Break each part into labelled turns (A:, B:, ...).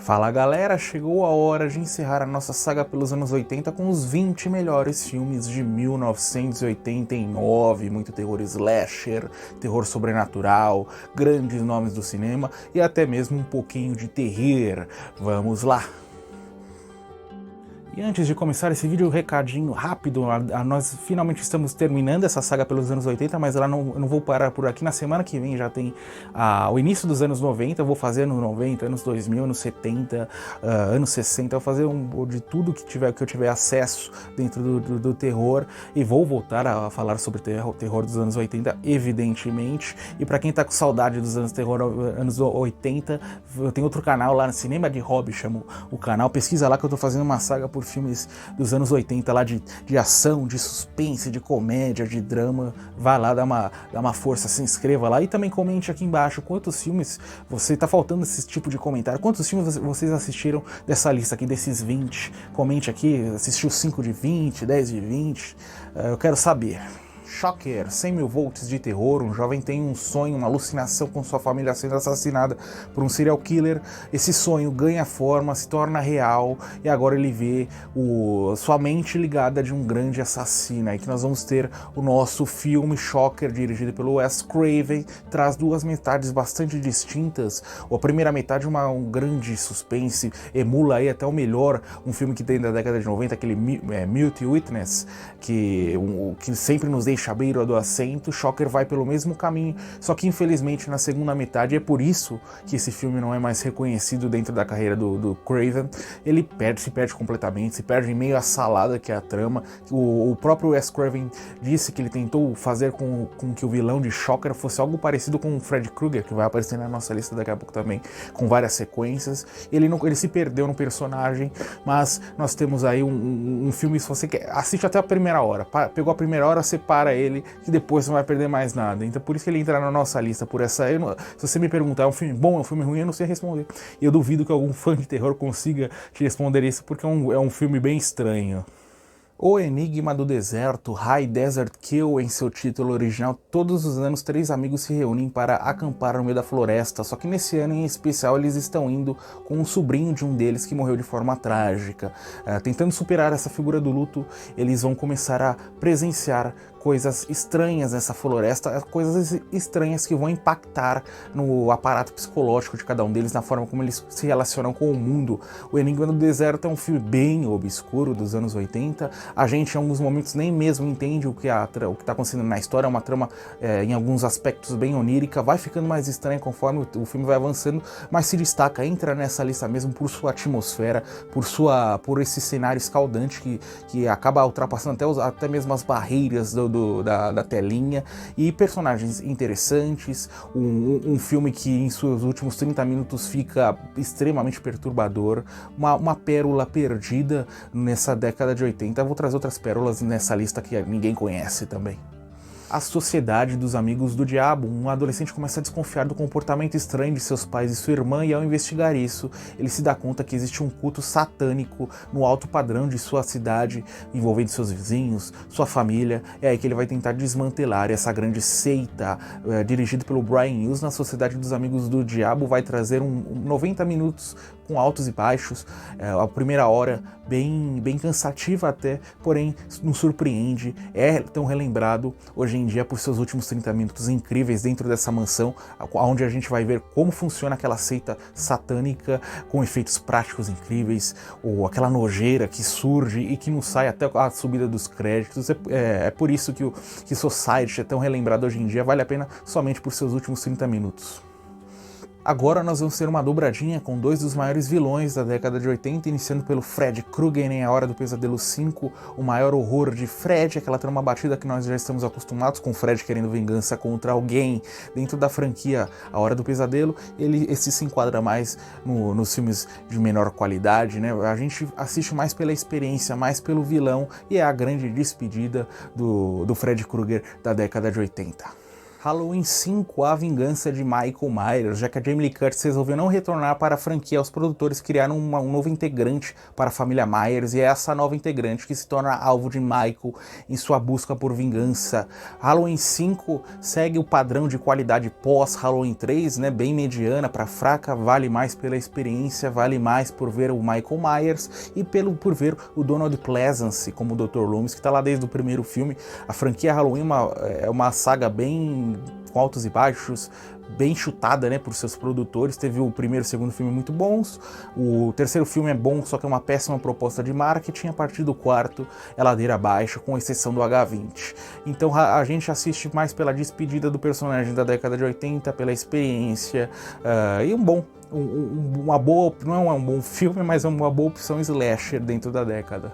A: Fala galera, chegou a hora de encerrar a nossa saga pelos anos 80 com os 20 melhores filmes de 1989, muito terror slasher, terror sobrenatural, grandes nomes do cinema e até mesmo um pouquinho de terror. Vamos lá! E antes de começar esse vídeo, um recadinho rápido, nós finalmente estamos terminando essa saga pelos anos 80, mas eu não vou parar por aqui. Na semana que vem já tem o início dos anos 90, eu vou fazer anos 90, anos 2000, anos 70, anos 60, eu vou fazer de tudo que eu tiver acesso dentro do terror, e vou voltar a falar sobre terror dos anos 80, evidentemente. E para quem tá com saudade dos anos 80, eu tenho outro canal lá no Cinema de Hobby, chamo o canal, pesquisa lá que eu tô fazendo uma saga por filmes dos anos 80 lá de ação, de suspense, de comédia, de drama. Vai lá, dá uma força, se inscreva lá e também comente aqui embaixo quantos filmes tá faltando esse tipo de comentário, quantos filmes vocês assistiram dessa lista aqui, desses 20. Comente aqui, assistiu 5 de 20, 10 de 20, eu quero saber. Shocker, 100 mil volts de terror, um jovem tem um sonho, uma alucinação com sua família sendo assassinada por um serial killer. Esse sonho ganha forma, se torna real e agora ele vê sua mente ligada de um grande assassino. Aí que nós vamos ter o nosso filme Shocker, dirigido pelo Wes Craven, traz duas metades bastante distintas. A primeira metade um grande suspense, emula aí até o melhor, um filme que tem da década de 90, aquele Mute Witness, que sempre nos deixa à beira do assento. Shocker vai pelo mesmo caminho, só que infelizmente na segunda metade, é por isso que esse filme não é mais reconhecido dentro da carreira do Craven. Ele se perde completamente, se perde em meio à salada que é a trama. O próprio Wes Craven disse que ele tentou fazer com que o vilão de Shocker fosse algo parecido com o Freddy Krueger, que vai aparecer na nossa lista daqui a pouco também, com várias sequências. Ele se perdeu no personagem, mas nós temos aí um filme, se você quer, assiste até a primeira hora, pegou a primeira hora, separa ele, que depois não vai perder mais nada. Então por isso que ele entra na nossa lista, por essa. Se você me perguntar, é um filme bom, é um filme ruim, eu não sei responder. E eu duvido que algum fã de terror consiga te responder isso, porque é um filme bem estranho. O Enigma do Deserto, High Desert Kill, em seu título original. Todos os anos 3 amigos se reúnem para acampar no meio da floresta, só que nesse ano em especial eles estão indo com um sobrinho de um deles que morreu de forma trágica. Tentando superar essa figura do luto, eles vão começar a presenciar coisas estranhas nessa floresta, coisas estranhas que vão impactar no aparato psicológico de cada um deles, na forma como eles se relacionam com o mundo. O Enigma do Deserto é um filme bem obscuro dos anos 80, a gente em alguns momentos nem mesmo entende o que está acontecendo na história, é uma trama em alguns aspectos bem onírica, vai ficando mais estranha conforme o filme vai avançando, mas se destaca, entra nessa lista mesmo por sua atmosfera, por esse cenário escaldante que acaba ultrapassando até mesmo as barreiras da telinha, e personagens interessantes, um filme que em seus últimos 30 minutos fica extremamente perturbador, uma pérola perdida nessa década de 80. Eu vou trazer outras pérolas nessa lista que ninguém conhece também. A Sociedade dos Amigos do Diabo. Um adolescente começa a desconfiar do comportamento estranho de seus pais e sua irmã, e ao investigar isso, ele se dá conta que existe um culto satânico no alto padrão de sua cidade, envolvendo seus vizinhos, sua família. É aí que ele vai tentar desmantelar essa grande seita, dirigido pelo Brian Hughes. Na Sociedade dos Amigos do Diabo vai trazer 90 minutos com altos e baixos, a primeira hora bem cansativa até, porém nos surpreende, é tão relembrado hoje em dia por seus últimos 30 minutos incríveis dentro dessa mansão, onde a gente vai ver como funciona aquela seita satânica, com efeitos práticos incríveis, ou aquela nojeira que surge e que não sai até a subida dos créditos. É por isso que Society é tão relembrado hoje em dia, vale a pena somente por seus últimos 30 minutos. Agora nós vamos ter uma dobradinha com dois dos maiores vilões da década de 80, iniciando pelo Freddy Krueger em A Hora do Pesadelo 5, o maior horror de Fred, aquela trama batida que nós já estamos acostumados com Fred querendo vingança contra alguém dentro da franquia A Hora do Pesadelo. Esse se enquadra mais nos filmes de menor qualidade, né? A gente assiste mais pela experiência, mais pelo vilão, e é a grande despedida do Freddy Krueger da década de 80. Halloween 5, A Vingança de Michael Myers. Já que a Jamie Lee Curtis resolveu não retornar para a franquia, os produtores criaram um novo integrante para a família Myers, e é essa nova integrante que se torna alvo de Michael em sua busca por vingança. Halloween 5 segue o padrão de qualidade pós-Halloween 3, né, bem mediana para fraca, vale mais pela experiência, vale mais por ver o Michael Myers e por ver o Donald Pleasence como o Dr. Loomis, que está lá desde o primeiro filme. A franquia Halloween é uma saga bem com altos e baixos, bem chutada, né, por seus produtores. Teve o primeiro e o segundo filme muito bons, o terceiro filme é bom, só que é uma péssima proposta de marketing. A partir do quarto é ladeira abaixo, com exceção do H20. Então a gente assiste mais pela despedida do personagem da década de 80, pela experiência, e uma boa, não é um bom filme, mas é uma boa opção slasher dentro da década.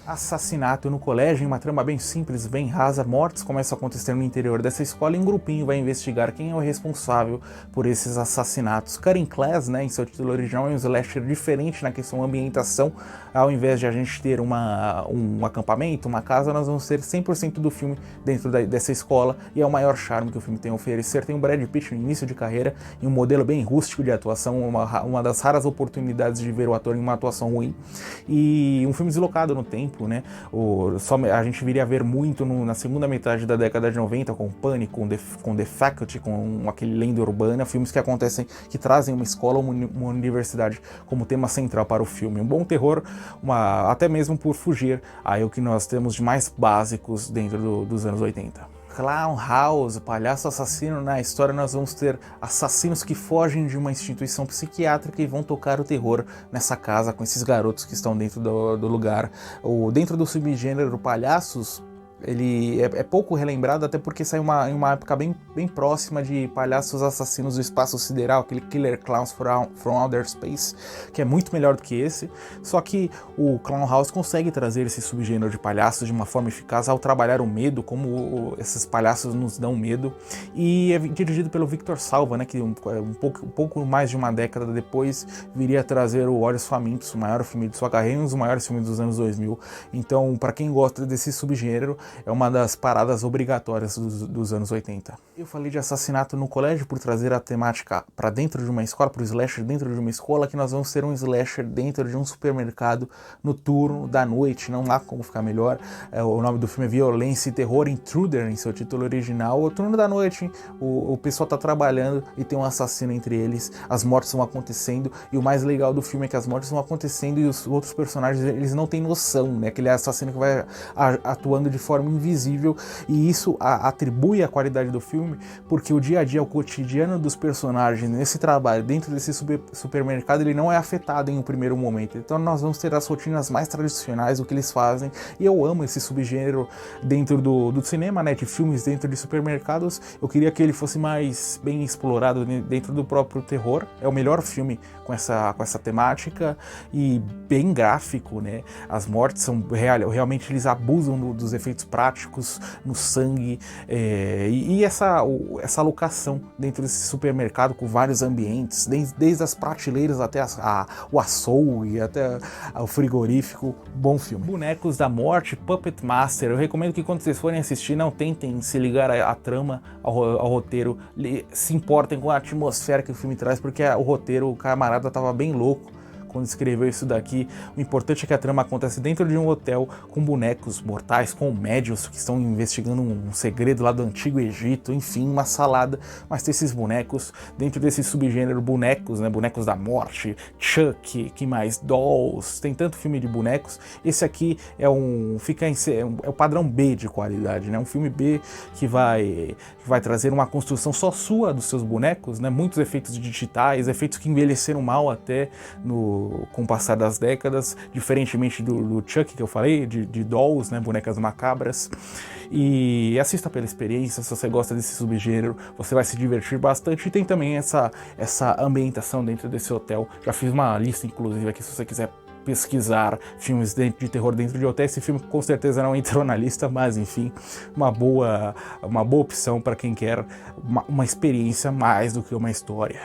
A: Assassinato no colégio, em uma trama bem simples, bem rasa. Mortes começam a acontecer no interior dessa escola e um grupinho vai investigar quem é o responsável por esses assassinatos. Cutting Class, né, em seu título original, é um slasher diferente na questão ambientação. Ao invés de a gente ter um acampamento, uma casa, nós vamos ter 100% do filme dentro dessa escola, e é o maior charme que o filme tem a oferecer. Tem o Brad Pitt no início de carreira em um modelo bem rústico de atuação, uma das raras oportunidades de ver o ator em uma atuação ruim, e um filme deslocado no tempo, né? A gente viria a ver muito na segunda metade da década de 90, com Pânico, com The Faculty, com aquele Lenda Urbana, filmes que acontecem, que trazem uma escola ou uma universidade como tema central para o filme. Um bom terror, até mesmo por fugir aí o que nós temos de mais básicos dentro dos anos 80. Clown House, palhaço assassino. Na história nós vamos ter assassinos que fogem de uma instituição psiquiátrica e vão tocar o terror nessa casa com esses garotos que estão dentro do lugar. Dentro do subgênero palhaços, ele é pouco relembrado, até porque saiu em uma época bem próxima de Palhaços Assassinos do Espaço Sideral, aquele Killer Clowns from Outer Space, que é muito melhor do que esse. Só que o Clown House consegue trazer esse subgênero de palhaços de uma forma eficaz ao trabalhar o medo, como esses palhaços nos dão medo, e é dirigido pelo Victor Salva, né, que um pouco mais de uma década depois viria a trazer o Olhos Famintos, o maior filme de sua carreira, um dos maiores filmes dos anos 2000. Então, para quem gosta desse subgênero, é uma das paradas obrigatórias dos anos 80. Eu falei de assassinato no colégio por trazer a temática para dentro de uma escola, para o slasher dentro de uma escola, que nós vamos ter um slasher dentro de um supermercado noturno da noite, não há como ficar melhor. O nome do filme é Violência e Terror, Intruder, em seu título original. O turno da noite, o pessoal está trabalhando e tem um assassino entre eles, as mortes vão acontecendo, e o mais legal do filme é que as mortes vão acontecendo e os outros personagens, eles não têm noção, né? Aquele assassino que vai atuando de forma invisível, e isso atribui a qualidade do filme, porque o dia a dia, o cotidiano dos personagens nesse trabalho dentro desse supermercado, ele não é afetado em um primeiro momento. Então nós vamos ter as rotinas mais tradicionais do que eles fazem, e eu amo esse subgênero dentro do cinema, né, de filmes dentro de supermercados. Eu queria que ele fosse mais bem explorado dentro do próprio terror. É o melhor filme com essa temática, e bem gráfico, né? As mortes são realmente, eles abusam dos efeitos práticos no sangue, e essa alocação dentro desse supermercado com vários ambientes, desde as prateleiras até o açougue, até o frigorífico. Bom filme. Bonecos da Morte, Puppet Master. Eu recomendo que quando vocês forem assistir, não tentem se ligar à trama, ao roteiro, se importem com a atmosfera que o filme traz, porque o roteiro, o camarada tava bem louco quando escreveu isso daqui. O importante é que a trama acontece dentro de um hotel com bonecos mortais, com médiuns que estão investigando um segredo lá do Antigo Egito, enfim, uma salada. Mas tem esses bonecos dentro desse subgênero, bonecos, né, bonecos da morte, Chuck, que mais, Dolls, tem tanto filme de bonecos. Esse aqui é o padrão B de qualidade, né, um filme B que vai trazer uma construção só sua dos seus bonecos, né, muitos efeitos digitais, efeitos que envelheceram mal até com o passar das décadas, diferentemente do Chuck que eu falei, de Dolls, né, bonecas macabras. E assista pela experiência. Se você gosta desse subgênero, você vai se divertir bastante. E tem também essa ambientação dentro desse hotel. Já fiz uma lista, inclusive, aqui, se você quiser pesquisar filmes de terror dentro de hotel. Esse filme com certeza não entrou na lista, mas enfim, uma boa opção para quem quer uma experiência mais do que uma história.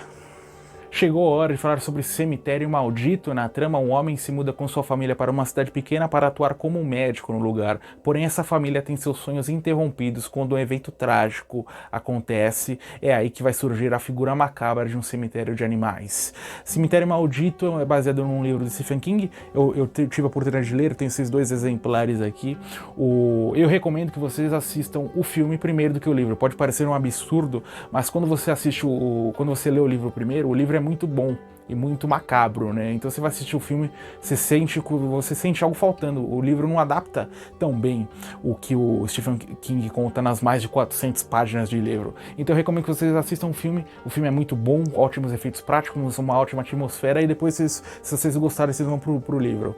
A: Chegou a hora de falar sobre Cemitério Maldito. Na trama, um homem se muda com sua família para uma cidade pequena para atuar como um médico no lugar. Porém, essa família tem seus sonhos interrompidos quando um evento trágico acontece. É aí que vai surgir a figura macabra de um cemitério de animais. Cemitério Maldito é baseado num livro de Stephen King. Eu tive a oportunidade de ler, tenho esses 2 exemplares aqui. Eu recomendo que vocês assistam o filme primeiro do que o livro. Pode parecer um absurdo, mas quando você assiste quando você lê o livro primeiro, o livro é muito bom e muito macabro, né? Então você vai assistir o filme, você sente algo faltando. O livro não adapta tão bem o que o Stephen King conta nas mais de 400 páginas de livro. Então eu recomendo que vocês assistam o filme. O filme é muito bom, ótimos efeitos práticos, uma ótima atmosfera, e depois, se vocês gostarem, vocês vão pro livro.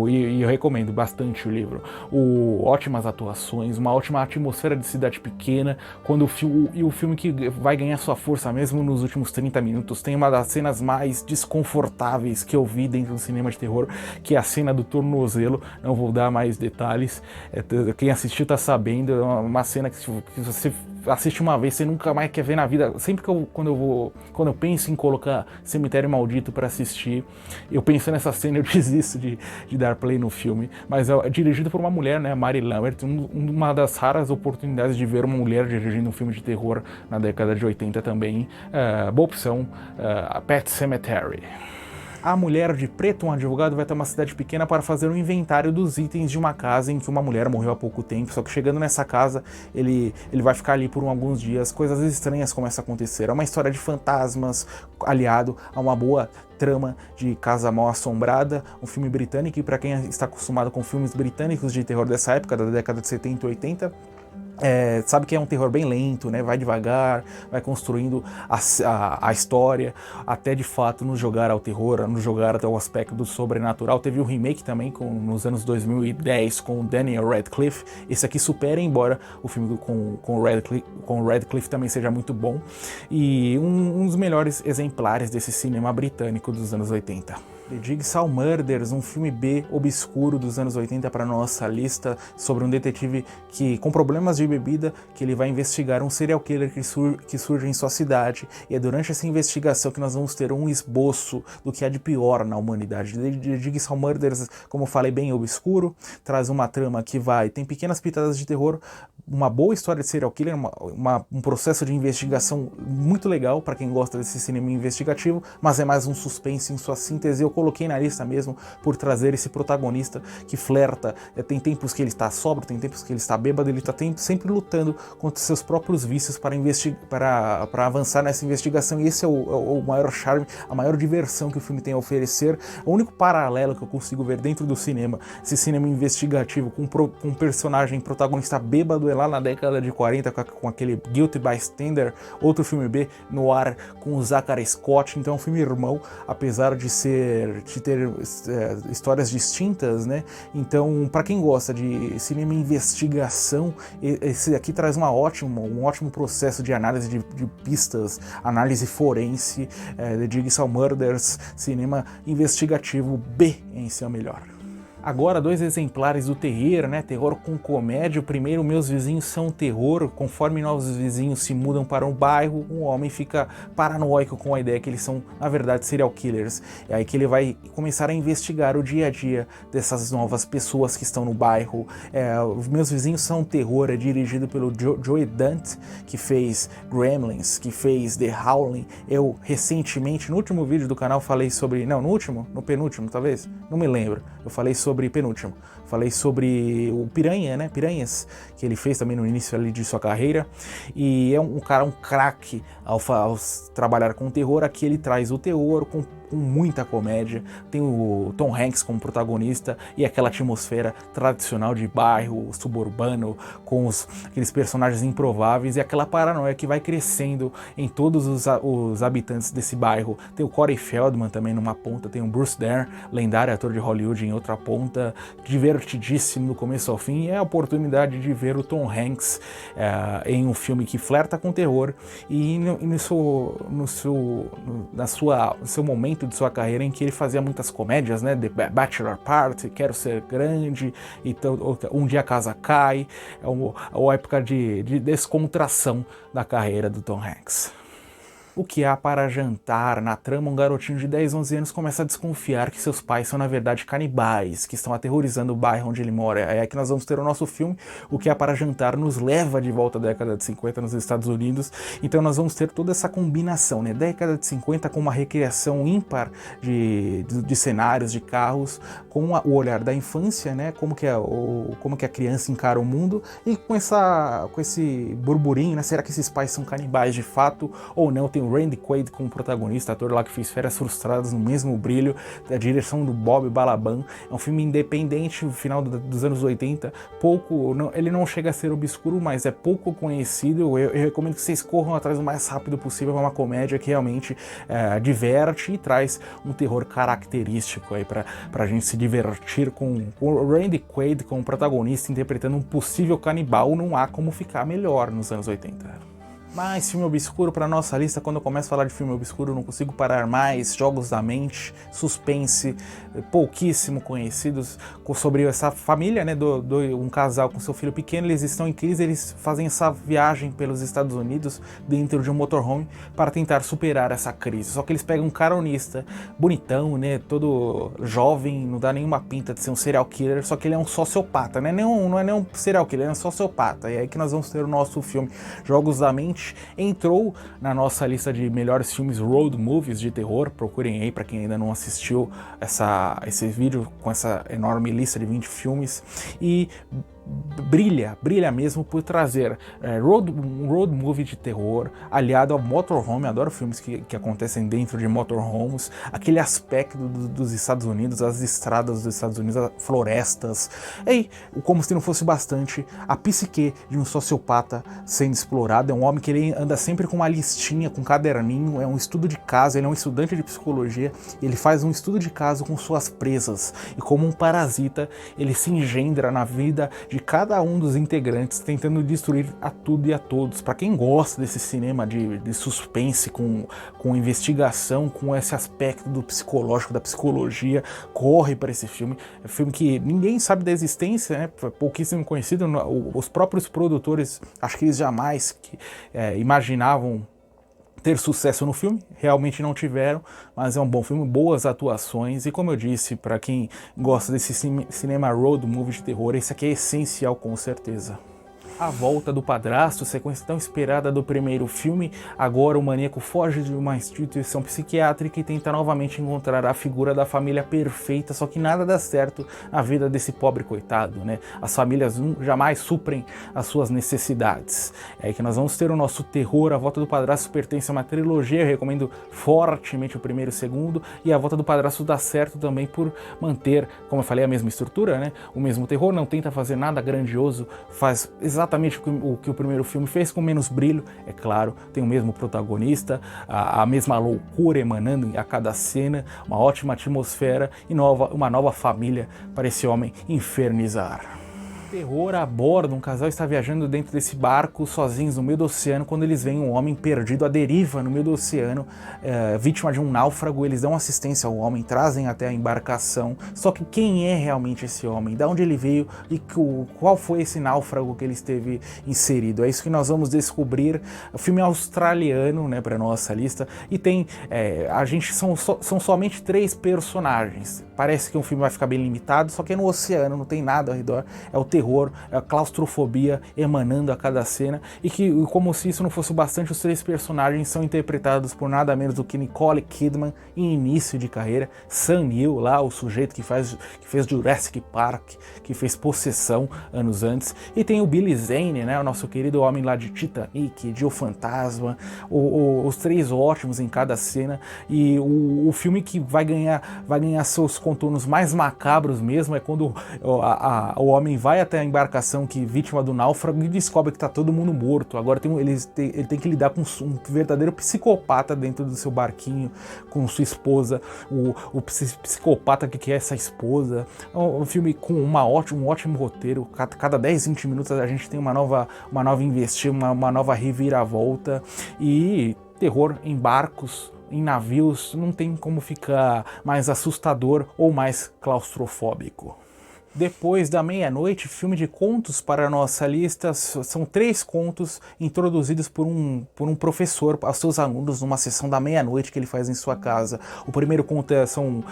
A: E eu recomendo bastante o livro. Ótimas atuações, uma ótima atmosfera de cidade pequena, e o filme que vai ganhar sua força mesmo nos últimos 30 minutos. Tem uma das cenas mais desconfortáveis que eu vi dentro do cinema de terror, que é a cena do tornozelo. Não vou dar mais detalhes, quem assistiu tá sabendo. É uma cena que você assiste uma vez, você nunca mais quer ver na vida. Sempre que quando eu penso em colocar Cemitério Maldito para assistir, eu penso nessa cena, eu desisto de dar play no filme. Mas é dirigido por uma mulher, né, Mary Lambert, uma das raras oportunidades de ver uma mulher dirigindo um filme de terror na década de 80 também. Boa opção, Pet Sematary. A Mulher de Preto, um advogado, vai até uma cidade pequena para fazer um inventário dos itens de uma casa em que uma mulher morreu há pouco tempo. Só que chegando nessa casa, ele vai ficar ali por alguns dias. Coisas estranhas começam a acontecer. É uma história de fantasmas aliado a uma boa trama de Casa Mal Assombrada, um filme britânico. E para quem está acostumado com filmes britânicos de terror dessa época, da década de 70 e 80, sabe que é um terror bem lento, né? Vai devagar, vai construindo a história, até de fato nos jogar ao terror, nos jogar até o aspecto do sobrenatural. Teve um remake também nos anos 2010 com Daniel Radcliffe. Esse aqui supera, embora o filme com Radcliffe também seja muito bom. E um dos melhores exemplares desse cinema britânico dos anos 80. The Jigsaw Murders, um filme B obscuro dos anos 80 para nossa lista, sobre um detetive com problemas de bebida, que ele vai investigar um serial killer que surge em sua cidade, e é durante essa investigação que nós vamos ter um esboço do que há de pior na humanidade. The Jigsaw Murders, como eu falei, bem obscuro, traz uma trama que tem pequenas pitadas de terror, uma boa história de serial killer, um processo de investigação muito legal para quem gosta desse cinema investigativo, mas é mais um suspense em sua síntese. Eu coloquei na lista mesmo por trazer esse protagonista que flerta, tem tempos que ele está sóbrio, tem tempos que ele está bêbado, ele está sempre lutando contra seus próprios vícios para avançar nessa investigação, e esse é o maior charme, a maior diversão que o filme tem a oferecer. O único paralelo que eu consigo ver dentro do cinema, esse cinema investigativo com um personagem protagonista bêbado, é lá na década de 40 com aquele Guilty Bystander, outro filme B no ar com o Zachary Scott. Então é um filme irmão, apesar de ter histórias distintas, né? Então, para quem gosta de cinema e investigação, esse aqui traz um ótimo processo de análise de pistas, análise forense, The Jigsaw Murders, cinema investigativo B em seu melhor. Agora, 2 exemplares do terror, né? Terror com comédia. O primeiro, Meus Vizinhos São Terror. Conforme novos vizinhos se mudam para um bairro, um homem fica paranoico com a ideia que eles são, na verdade, serial killers. É aí que ele vai começar a investigar o dia a dia dessas novas pessoas que estão no bairro. Os Meus Vizinhos São Terror é dirigido pelo Joe Dante, que fez Gremlins, que fez The Howling. Eu, recentemente, no último vídeo do canal, falei sobre... Não, no penúltimo, talvez? Não me lembro. Eu falei sobre penúltimo. Falei sobre o Piranhas, que ele fez também no início ali de sua carreira. E é um craque ao trabalhar com terror. Aqui ele traz o terror com muita comédia. Tem o Tom Hanks como protagonista e aquela atmosfera tradicional de bairro suburbano, com aqueles personagens improváveis e aquela paranoia que vai crescendo em todos os habitantes desse bairro. Tem o Corey Feldman também numa ponta, tem o Bruce Dern, lendário ator de Hollywood, em outra ponta, divertidíssimo do começo ao fim. É a oportunidade de ver o Tom Hanks em um filme que flerta com terror e no seu momento de sua carreira em que ele fazia muitas comédias, né? The Bachelor Party, Quero Ser Grande, então, Um Dia a Casa Cai. É uma época de descontração da carreira do Tom Hanks. O que há para jantar? Na trama, um garotinho de 10, 11 anos começa a desconfiar que seus pais são na verdade canibais, que estão aterrorizando o bairro onde ele mora. É aí que nós vamos ter o nosso filme. O que há para jantar nos leva de volta à década de 50 nos Estados Unidos. Então nós vamos ter toda essa combinação, né? Década de 50 com uma recriação ímpar de cenários, de carros, com o olhar da infância, né? Como que a criança encara o mundo, e com esse burburinho, né? Será que esses pais são canibais de fato ou não? Tem o Randy Quaid como protagonista, ator lá que fez Férias Frustradas no mesmo brilho, da direção do Bob Balaban. É um filme independente, no final dos anos 80, ele não chega a ser obscuro, mas é pouco conhecido. Eu recomendo que vocês corram atrás o mais rápido possível. É uma comédia que realmente diverte e traz um terror característico aí pra gente se divertir com o Randy Quaid como protagonista interpretando um possível canibal. Não há como ficar melhor nos anos 80. Mais filme obscuro para nossa lista. Quando eu começo a falar de filme obscuro, eu não consigo parar mais. Jogos da Mente, suspense, pouquíssimo conhecidos, sobre essa família, né, um casal com seu filho pequeno. Eles estão em crise, eles fazem essa viagem pelos Estados Unidos dentro de um motorhome para tentar superar essa crise. Só que eles pegam um caronista bonitão, né, todo jovem, não dá nenhuma pinta de ser um serial killer, só que ele é um sociopata, né? Não é nem um serial killer, ele é um sociopata. E é aí que nós vamos ter o nosso filme Jogos da Mente. Entrou na nossa lista de melhores filmes road movies de terror. Procurem aí para quem ainda não assistiu esse vídeo com essa enorme lista de 20 filmes. E brilha mesmo por trazer um road movie de terror aliado ao motorhome. Adoro filmes que acontecem dentro de motorhomes, aquele aspecto dos Estados Unidos, as estradas dos Estados Unidos, as florestas, e como se não fosse bastante, a psique de um sociopata sendo explorado. É um homem que ele anda sempre com uma listinha, com um caderninho, é um estudo de caso, ele é um estudante de psicologia, ele faz um estudo de caso com suas presas, e como um parasita, ele se engendra na vida de cada um dos integrantes, tentando destruir a tudo e a todos. Para quem gosta desse cinema de suspense, com investigação, com esse aspecto do psicológico, da psicologia, corre para esse filme. É um filme que ninguém sabe da existência, né? Pouquíssimo conhecido. Os próprios produtores, acho que eles jamais imaginavam ter sucesso no filme, realmente não tiveram, mas é um bom filme, boas atuações, e como eu disse, para quem gosta desse cinema road movie de terror, esse aqui é essencial com certeza. A volta do padrasto, sequência tão esperada do primeiro filme. Agora o maníaco foge de uma instituição psiquiátrica e tenta novamente encontrar a figura da família perfeita, só que nada dá certo na vida desse pobre coitado, né? As famílias jamais suprem as suas necessidades. É aí que nós vamos ter o nosso terror. A volta do padrasto pertence a uma trilogia, eu recomendo fortemente o primeiro e o segundo, e a volta do padrasto dá certo também por manter, como eu falei, a mesma estrutura, né? O mesmo terror, não tenta fazer nada grandioso, faz exatamente o que o primeiro filme fez, com menos brilho, é claro, tem o mesmo protagonista, a mesma loucura emanando a cada cena, uma ótima atmosfera e uma nova família para esse homem infernizar. Terror a bordo. Um casal está viajando dentro desse barco sozinhos no meio do oceano quando eles veem um homem perdido à deriva no meio do oceano, vítima de um náufrago. Eles dão assistência ao homem, trazem até a embarcação. Só que quem é realmente esse homem? De onde ele veio e qual foi esse náufrago que ele esteve inserido? É isso que nós vamos descobrir. O filme é australiano, né, para nossa lista, e tem são somente 3 personagens. Parece que o filme vai ficar bem limitado, só que é no oceano, não tem nada ao redor. É o terror, a claustrofobia emanando a cada cena, e como se isso não fosse bastante, os 3 personagens são interpretados por nada menos do que Nicole Kidman em início de carreira, Sam Neill, lá o sujeito que fez Jurassic Park, que fez Possessão anos antes, e tem o Billy Zane, né, o nosso querido homem lá de Titanic, de O Fantasma, os 3 ótimos em cada cena, e o filme que vai ganhar seus contornos mais macabros mesmo é quando o homem vai até a embarcação vítima do náufrago e descobre que tá todo mundo morto. Agora ele tem que lidar com um verdadeiro psicopata dentro do seu barquinho, com sua esposa, o psicopata que quer essa esposa. É um filme com um ótimo roteiro. Cada 10, 20 minutos a gente tem uma nova investida, uma nova reviravolta, e terror em barcos, em navios, não tem como ficar mais assustador ou mais claustrofóbico. Depois da Meia-Noite, filme de contos para a nossa lista. São 3 contos introduzidos por um professor aos seus alunos numa sessão da meia-noite que ele faz em sua casa. O primeiro conto são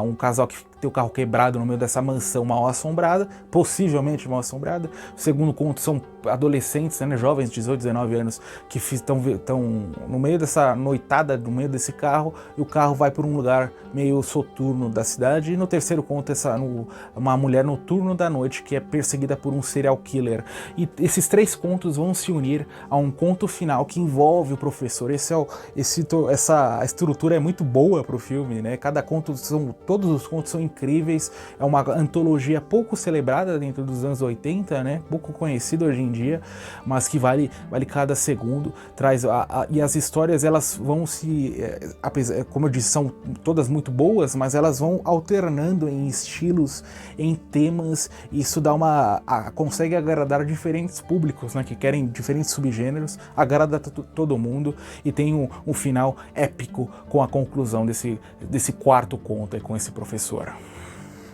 A: um casal que tem o carro quebrado no meio dessa mansão mal assombrada, possivelmente mal assombrada. O segundo conto são adolescentes, né, jovens de 18, 19 anos, que estão no meio dessa noitada, no meio desse carro, e o carro vai por um lugar meio soturno da cidade. E no terceiro conto, uma mulher no turno da noite que é perseguida por um serial killer. E esses 3 contos vão se unir a um conto final que envolve o professor. Essa estrutura é muito boa para o filme, né? Todos os contos são incríveis. É uma antologia pouco celebrada dentro dos anos 80, né? Pouco conhecida hoje em dia, mas que vale cada segundo. E as histórias, elas vão como eu disse, são todas muito boas, mas elas vão alternando em estilos, em temas, e isso consegue agradar diferentes públicos, né, que querem diferentes subgêneros, agrada todo mundo, e tem um final épico com a conclusão desse quarto conto com esse professor.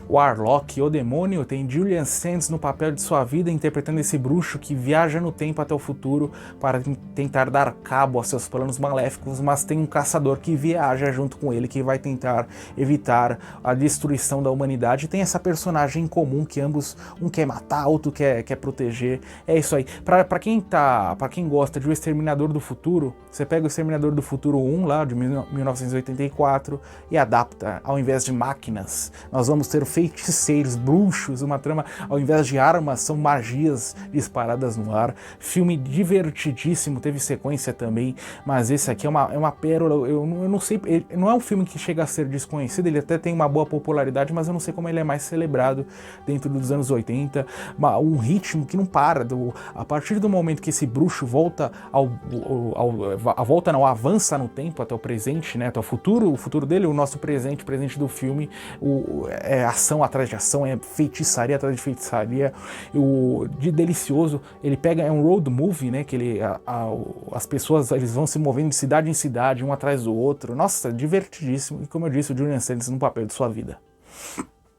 A: Warlock, o demônio, tem Julian Sands no papel de sua vida, interpretando esse bruxo que viaja no tempo até o futuro para tentar dar cabo aos seus planos maléficos, mas tem um caçador que viaja junto com ele, que vai tentar evitar a destruição da humanidade. E tem essa personagem em comum que ambos, um quer matar, outro quer proteger. É isso aí. Para quem gosta de O Exterminador do Futuro, você pega O Exterminador do Futuro 1 lá de 1984 e adapta. Ao invés de máquinas, nós vamos ter feiticeiros, bruxos, uma trama, ao invés de armas, são magias disparadas no ar. Filme divertidíssimo, teve sequência também, mas esse aqui é uma pérola. Eu não sei, não é um filme que chega a ser desconhecido, ele até tem uma boa popularidade, mas eu não sei como ele é mais celebrado dentro dos anos 80, um ritmo que não para, a partir do momento que esse bruxo avança no tempo até o presente, né, até o futuro dele, o nosso presente do filme, ação atrás de ação, é feitiçaria atrás de feitiçaria. De delicioso, ele pega, é um road movie, né, que as pessoas, eles vão se movendo de cidade em cidade, um atrás do outro. Nossa, divertidíssimo, e como eu disse, o Julian Sands no papel de sua vida.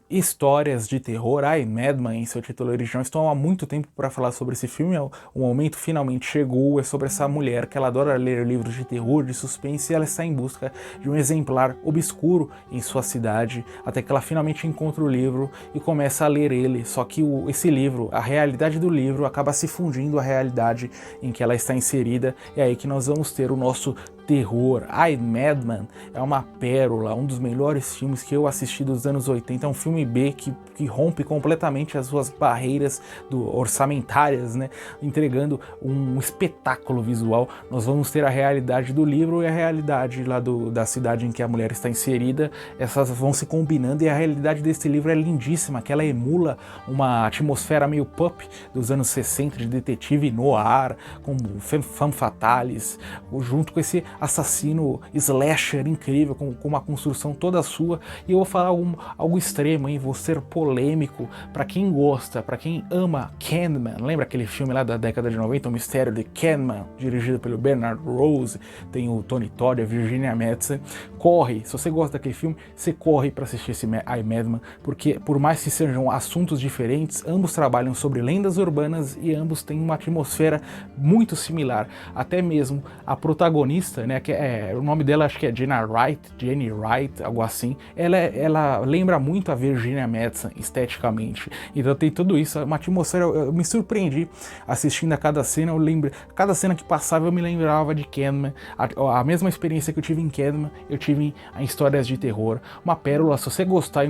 A: Histórias de terror, Madman em seu título original. Estou há muito tempo para falar sobre esse filme, o momento finalmente chegou. É sobre essa mulher que ela adora ler livros de terror, de suspense, e ela está em busca de um exemplar obscuro em sua cidade, até que ela finalmente encontra o livro e começa a ler ele. Só que esse livro, a realidade do livro acaba se fundindo à realidade em que ela está inserida. É aí que nós vamos ter o nosso terror. Madman é uma pérola, um dos melhores filmes que eu assisti dos anos 80, é um filme B que rompe completamente as suas barreiras orçamentárias, né, entregando um espetáculo visual. Nós vamos ter a realidade do livro e a realidade lá da cidade em que a mulher está inserida, essas vão se combinando, e a realidade desse livro é lindíssima, que ela emula uma atmosfera meio pulp dos anos 60, de detetive noir, com femme fatales, junto com esse assassino slasher incrível, com uma construção toda sua. E eu vou falar algo extremo, hein? Vou ser polêmico. Para quem gosta, para quem ama Candyman, lembra aquele filme lá da década de 90, O Mistério de Candyman, dirigido pelo Bernard Rose, tem o Tony Todd, a Virginia Madsen. Corre, se você gosta daquele filme, você corre para assistir esse Madman, porque por mais que sejam assuntos diferentes, ambos trabalham sobre lendas urbanas e ambos têm uma atmosfera muito similar. Até mesmo a protagonista, né, o nome dela acho que é Jenny Wright, algo assim, ela lembra muito a Virginia Madsen esteticamente, então tem tudo isso, uma atmosfera. Eu me surpreendi assistindo a cada cena, cada cena que passava eu me lembrava de Candyman, a mesma experiência que eu tive em Candyman, eu tive em Histórias de Terror, uma pérola. Se você gostar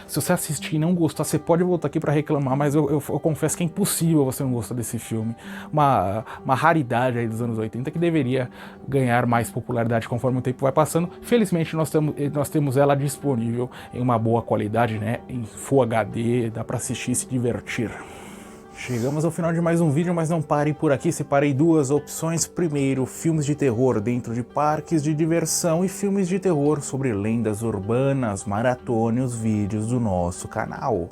A: se você assistir e não gostar, você pode voltar aqui para reclamar, mas eu confesso que é impossível você não gostar desse filme, uma raridade aí dos anos 80 que deveria ganhar mais popularidade conforme o tempo vai passando. Felizmente nós temos ela disponível em uma boa qualidade, né, em Full HD, dá para assistir e se divertir. Chegamos ao final de mais um vídeo, mas não parem por aqui, separei 2 opções. Primeiro, filmes de terror dentro de parques de diversão e filmes de terror sobre lendas urbanas. Maratone os vídeos do nosso canal.